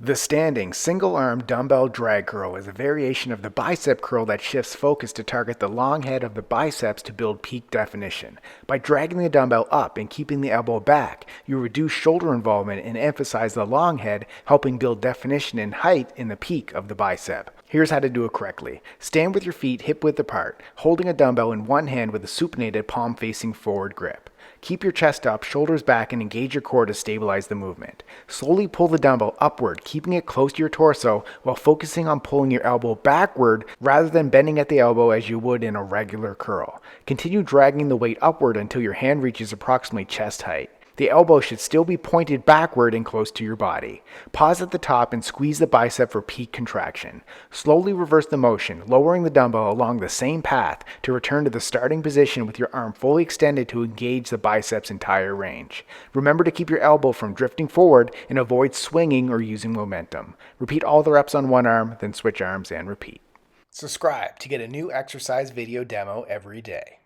The standing single-arm dumbbell drag curl is a variation of the bicep curl that shifts focus to target the long head of the biceps to build peak definition. By dragging the dumbbell up and keeping the elbow back, you reduce shoulder involvement and emphasize the long head, helping build definition and height in the peak of the bicep. Here's how to do it correctly. Stand with your feet hip-width apart, holding a dumbbell in one hand with a supinated palm-facing forward grip. Keep your chest up, shoulders back, and engage your core to stabilize the movement. Slowly pull the dumbbell upward, keeping it close to your torso while focusing on pulling your elbow backward rather than bending at the elbow as you would in a regular curl. Continue dragging the weight upward until your hand reaches approximately chest height. The elbow should still be pointed backward and close to your body. Pause at the top and squeeze the bicep for peak contraction. Slowly reverse the motion, lowering the dumbbell along the same path to return to the starting position with your arm fully extended to engage the bicep's entire range. Remember to keep your elbow from drifting forward and avoid swinging or using momentum. Repeat all the reps on one arm, then switch arms and repeat. Subscribe to get a new exercise video demo every day.